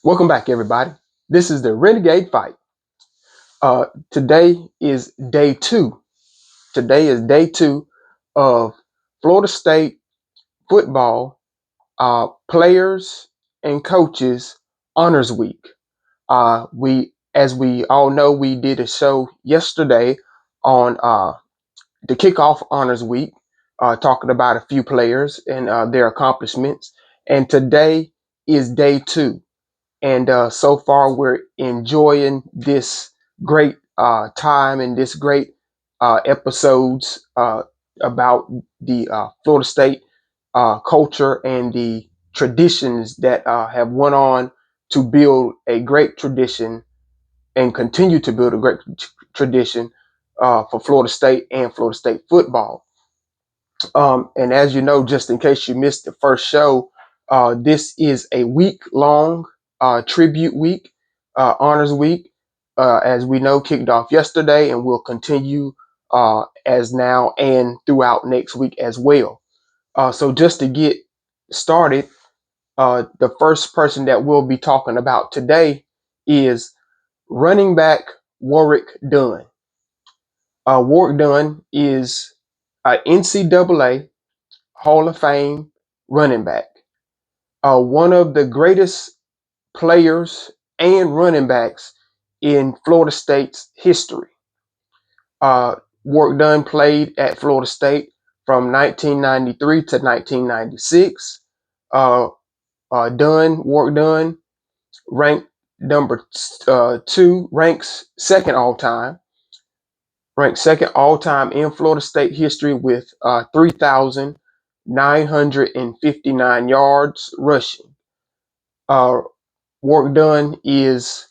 Welcome back, everybody. This is the Renegade fight. Today is day two. Today is day two of Florida State football players and coaches honors week. As we all know, we did a show yesterday on the kickoff honors week, talking about a few players and their accomplishments. And today is day two. And so far, we're enjoying this great time and this great episodes about the Florida State culture and the traditions that have went on to build a great tradition and continue to build a great tradition for Florida State and Florida State football. And as you know, just in case you missed the first show, this is a week-long tribute week, honors week, as we know, kicked off yesterday and will continue as now and throughout next week as well. So just to get started, the first person that we'll be talking about today is running back Warwick Dunn. Warwick Dunn is an NCAA Hall of Fame running back. One of the greatest players and running backs in Florida State's history. Warwick Dunn played at Florida State from 1993 to 1996. Warwick Dunn ranked number two, ranks second all time. Ranked second all time in Florida State history with 3,959 yards rushing. Warwick Dunn is,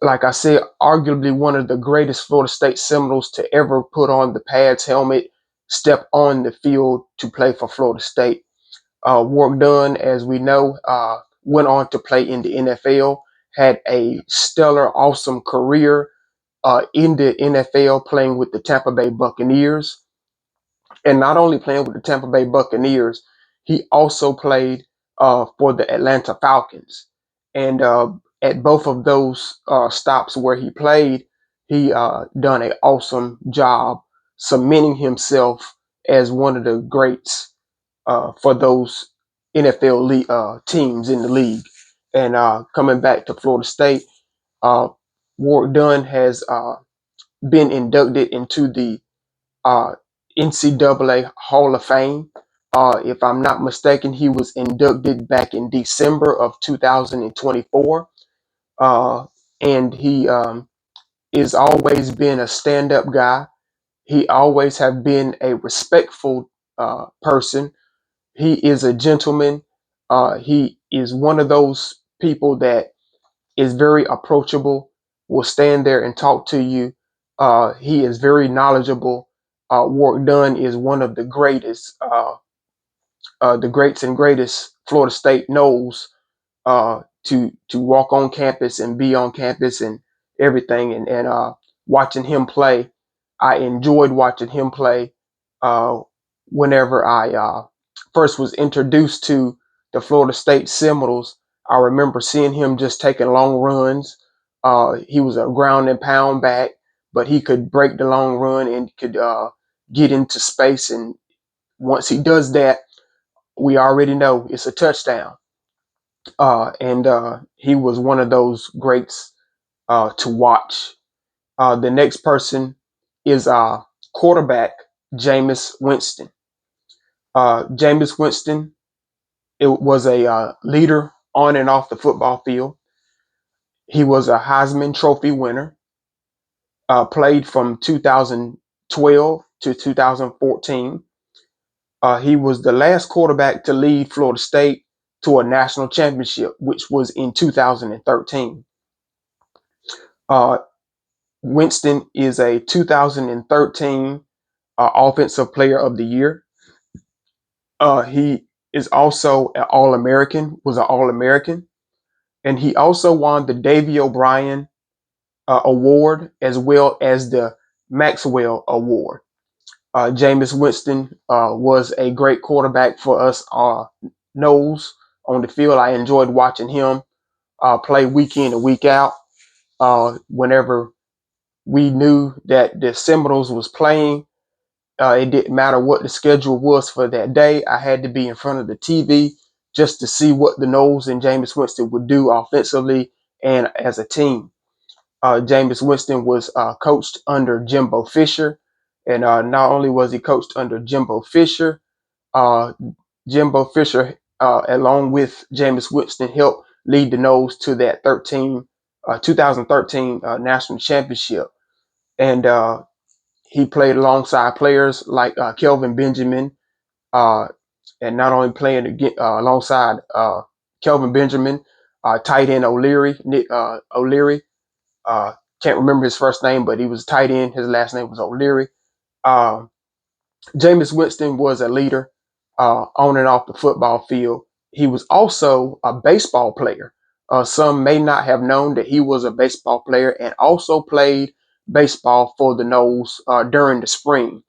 like I said, arguably one of the greatest Florida State Seminoles to ever put on the pads, helmet, step on the field to play for Florida State. Warwick Dunn, as we know, went on to play in the NFL, had a stellar, awesome career in the NFL playing with the Tampa Bay Buccaneers. And not only playing with the Tampa Bay Buccaneers, he also played for the Atlanta Falcons. And at both of those stops where he played, he done an awesome job cementing himself as one of the greats for those NFL teams in the league. And coming back to Florida State, Warwick Dunn has been inducted into the uh, NCAA Hall of Fame. If I'm not mistaken, he was inducted back in December of 2024. And he has always been a stand-up guy. He always have been a respectful person. He is a gentleman. He is one of those people that is very approachable, will stand there and talk to you. He is very knowledgeable. Warwick Dunn is one of the greats and greatest Florida State knows to walk on campus and be on campus and everything. And watching him play, I enjoyed watching him play. Uh, Whenever I first was introduced to the Florida State Seminoles, I remember seeing him just taking long runs. He was a ground and pound back, but he could break the long run and could get into space. And once he does that, we already know it's a touchdown. And he was one of those greats to watch. The next person is quarterback Jameis Winston. Jameis Winston, it was a leader on and off the football field. He was a Heisman Trophy winner. Played from 2012 to 2014. He was the last quarterback to lead Florida State to a national championship, which was in 2013. Uh, Winston is a 2013 Offensive Player of the Year. He is also an All-American, was an All-American, and he also won the Davy O'Brien Award as well as the Maxwell Award. Jameis Winston was a great quarterback for us Noles on the field. I enjoyed watching him. play week in and week out. Whenever we knew that the Seminoles was playing, it didn't matter what the schedule was for that day. I had to be in front of the TV just to see what the Noles and Jameis Winston would do offensively and as a team. Jameis Winston was coached under Jimbo Fisher, and not only was he coached under Jimbo Fisher, uh, Jimbo Fisher, along with Jameis Winston, helped lead the Noles to that 2013 national championship. And he played alongside players like Kelvin Benjamin, uh, and not only playing alongside Kelvin Benjamin, tight end O'Leary, Nick O'Leary. Uh, can't remember his first name, but he was tight end. His last name was O'Leary. Uh, Jameis Winston was a leader on and off the football field. He was also a baseball player. Some may not have known that he was a baseball player and also played baseball for the Noles during the spring.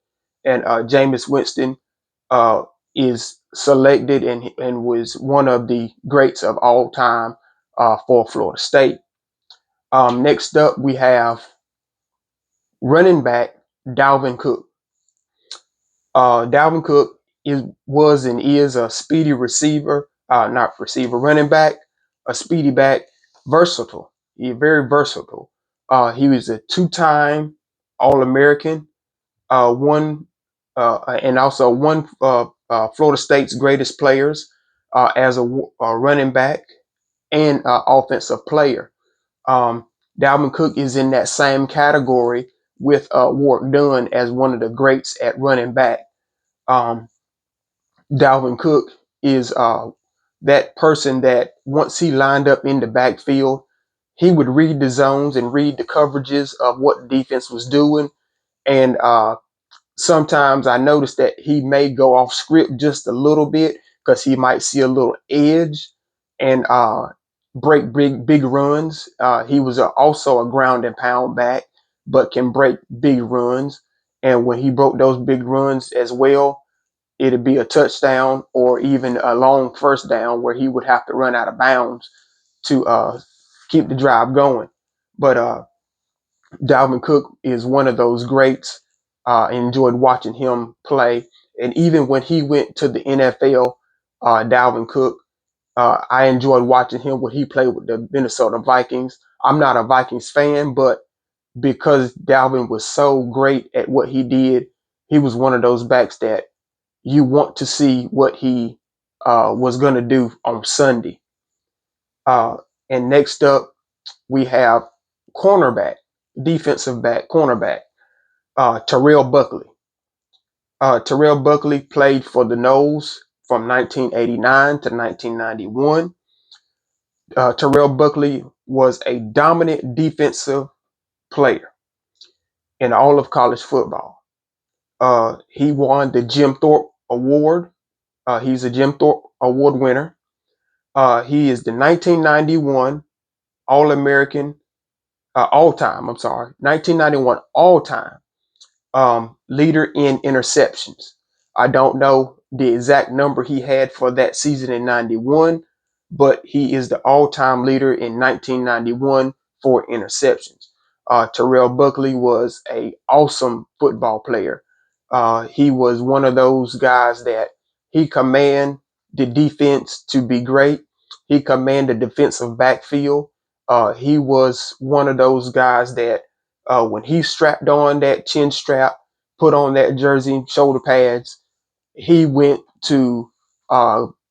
And Jameis Winston uh, is selected and was one of the greats of all time for Florida State. Next up, we have running back Dalvin Cook. Dalvin Cook was and is a speedy receiver, not receiver, running back, a speedy back, versatile. He's very versatile. He was a two-time All-American, one and also one Florida State's greatest players as a running back and offensive player. Um, Dalvin Cook is in that same category with Warwick Dunn as one of the greats at running back. Um, Dalvin Cook is that person that once he lined up in the backfield, he would read the zones and read the coverages of what the defense was doing. And sometimes I noticed that he may go off script just a little bit because he might see a little edge and break big runs. He was also a ground and pound back, but can break big runs. And when he broke those big runs as well, it'd be a touchdown or even a long first down where he would have to run out of bounds to keep the drive going. But Dalvin Cook is one of those greats. I enjoyed watching him play. And even when he went to the NFL, Dalvin Cook, I enjoyed watching him when he played with the Minnesota Vikings. I'm not a Vikings fan, but because Dalvin was so great at what he did, he was one of those backs that you want to see what he was going to do on Sunday. Uh, and next up, we have cornerback, defensive back, cornerback, Terrell Buckley. Terrell Buckley played for the Noles from 1989 to 1991. Terrell Buckley was a dominant defensive player in all of college football. He won the Jim Thorpe Award. He's a Jim Thorpe Award winner. He is the 1991 All-American, all-time, I'm sorry, 1991 all-time leader in interceptions. I don't know the exact number he had for that season in 91, but he is the all-time leader in 1991 for interceptions. Terrell Buckley was a awesome football player. He was one of those guys that he commanded the defense to be great. He commanded the defensive backfield. He was one of those guys that when he strapped on that chin strap, put on that jersey, shoulder pads, he went to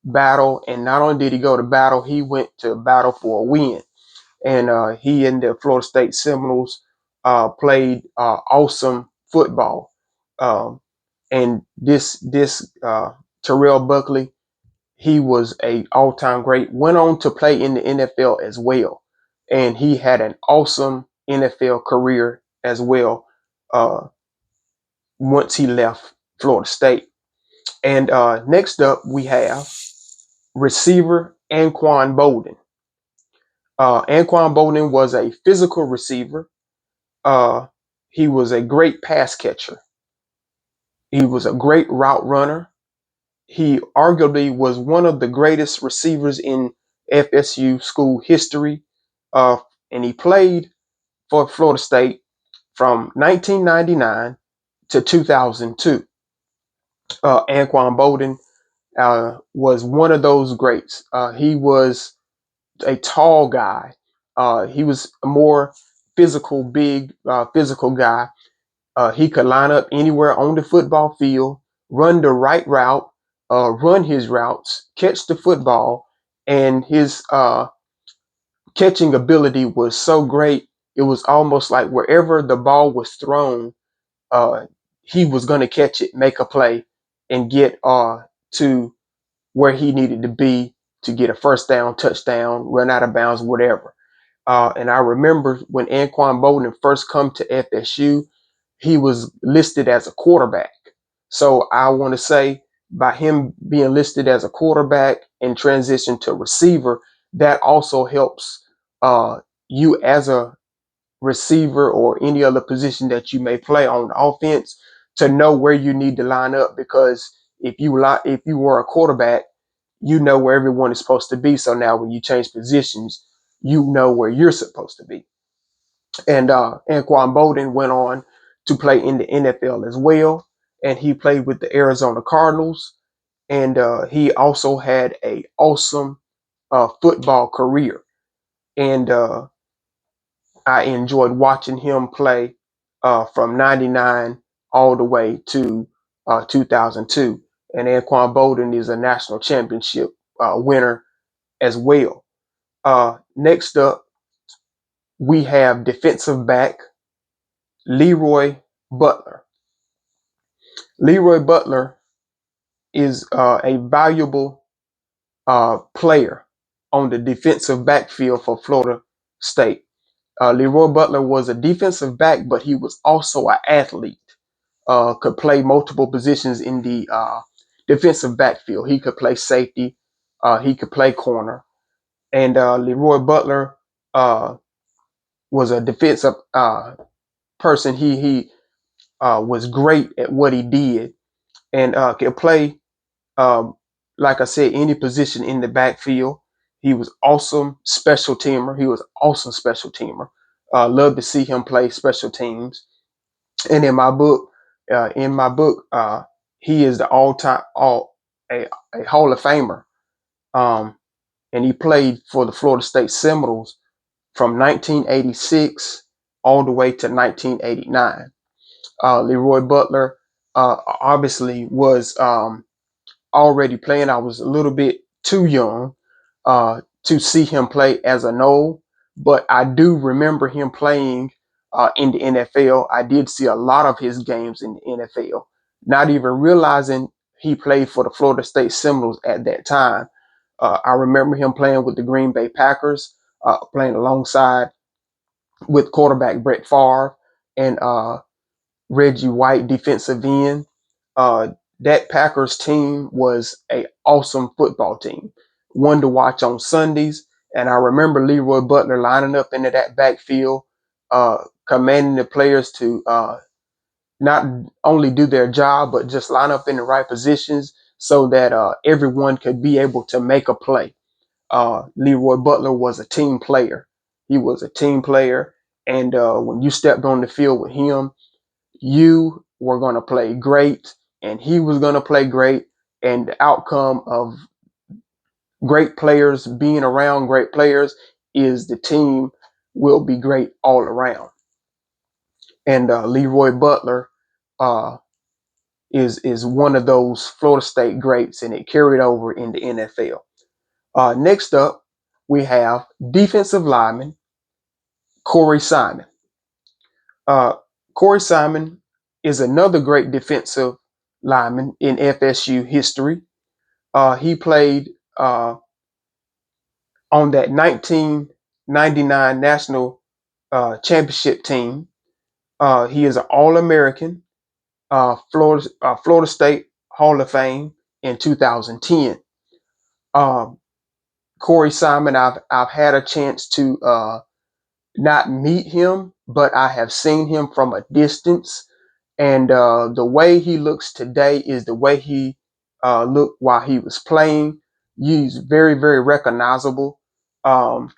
battle. And not only did he go to battle, he went to battle for a win. And he and the Florida State Seminoles played awesome football. Um, and this Terrell Buckley, he was a all-time great. Went on to play in the NFL as well, and he had an awesome NFL career as well. Once he left Florida State. And next up, we have receiver Anquan Bolden. Anquan Bolden was a physical receiver. Uh, he was a great pass catcher. He was a great route runner. He arguably was one of the greatest receivers in FSU school history. And he played for Florida State from 1999 to 2002. Anquan Bolden was one of those greats. He was a tall guy. He was a more physical guy. He could line up anywhere on the football field, run the right route, run his routes, catch the football, and his catching ability was so great. It was almost like wherever the ball was thrown, uh, he was going to catch it, make a play, and get to where he needed to be to get a first down, touchdown, run out of bounds, whatever. And I remember when Anquan Bolden first come to FSU, he was listed as a quarterback. So I want to say by him being listed as a quarterback and transition to receiver, that also helps you as a receiver or any other position that you may play on offense to know where you need to line up, because if you were a quarterback, you know where everyone is supposed to be. So now when you change positions, you know where you're supposed to be. And Anquan Bolden went on to play in the NFL as well, and he played with the Arizona Cardinals, and he also had a awesome football career. And I enjoyed watching him play from '99 all the way to 2002. And Anquan Bolden is a national championship winner as well. Next up, we have defensive back Leroy Butler. Leroy Butler is a valuable player on the defensive backfield for Florida State. Leroy Butler was a defensive back, but he was also an athlete. Could play multiple positions in the defensive backfield. He could play safety. He could play corner. And Leroy Butler was a defensive person. He was great at what he did, and could play, um, like I said, any position in the backfield. He was awesome special teamer. He was awesome special teamer. Love to see him play special teams. And in my book, he is the a Hall of Famer. Um, and he played for the Florida State Seminoles from 1986 all the way to 1989. Leroy Butler obviously was already playing. I was a little bit too young to see him play as a Nole, but I do remember him playing in the NFL. I did see a lot of his games in the NFL, not even realizing he played for the Florida State Seminoles at that time. I remember him playing with the Green Bay Packers, playing alongside with quarterback Brett Favre and Reggie White, defensive end. Uh, that Packers team was a awesome football team, one to watch on Sundays. And I remember Leroy Butler lining up into that backfield, commanding the players to not only do their job, but just line up in the right positions so that everyone could be able to make a play. Leroy Butler was a team player. He was a team player. And when you stepped on the field with him, you were going to play great, and he was going to play great. And the outcome of great players being around great players is the team will be great all around. And Leroy Butler uh, is one of those Florida State greats, and it carried over in the NFL. Next up, we have defensive lineman Corey Simon. Uh, Corey Simon is another great defensive lineman in FSU history. He played on that 1999 national championship team. He is an All-American, Florida State Hall of Fame in 2010. Um, Corey Simon, I've had a chance to not meet him, but I have seen him from a distance. And the way he looks today is the way he looked while he was playing. He's very, very recognizable. Um,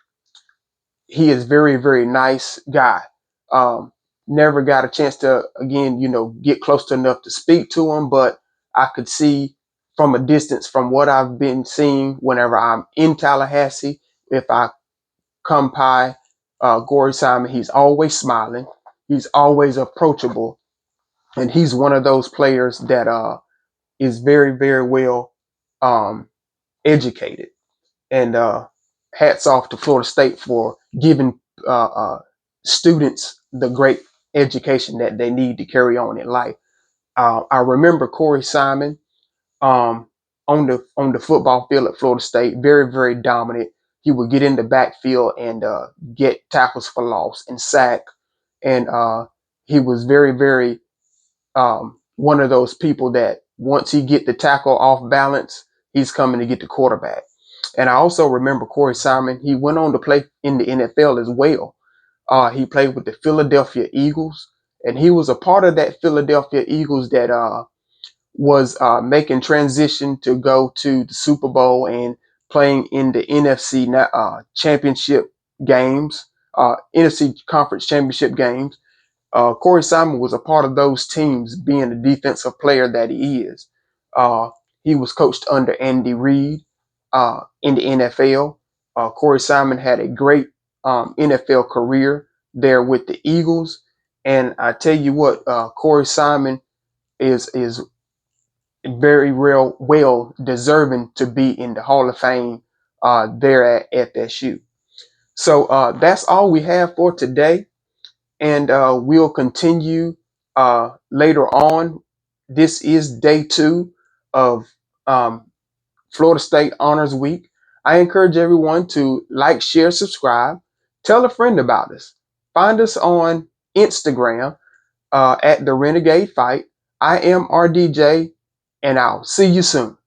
he is very, very nice guy. Um, Never got a chance to, again, get close to enough to speak to him, but I could see from a distance from what I've been seeing whenever I'm in Tallahassee. If I come by Corey Simon, he's always smiling. He's always approachable. And he's one of those players that is very, very well um, educated. And hats off to Florida State for giving students the great education that they need to carry on in life. I remember Corey Simon um, on the football field at Florida State, very, very dominant. He would get in the backfield and get tackles for loss and sack. And he was very, very one of those people that once he get the tackle off balance, he's coming to get the quarterback. And I also remember Corey Simon. He went on to play in the NFL as well. He played with the Philadelphia Eagles, and he was a part of that Philadelphia Eagles that was making transition to go to the Super Bowl and playing in the NFC championship games, NFC conference championship games. Corey Simon was a part of those teams, being the defensive player that he is. Uh, he was coached under Andy Reid in the NFL. Corey Simon had a great NFL career there with the Eagles, and I tell you what, Corey Simon is very well deserving to be in the Hall of Fame there at FSU. So that's all we have for today, and we'll continue later on. This is day 2 of um, Florida State Honors Week. I encourage everyone to like, share, subscribe, tell a friend about us. Find us on Instagram at the Renegade Fight. I am RDJ, and I'll see you soon.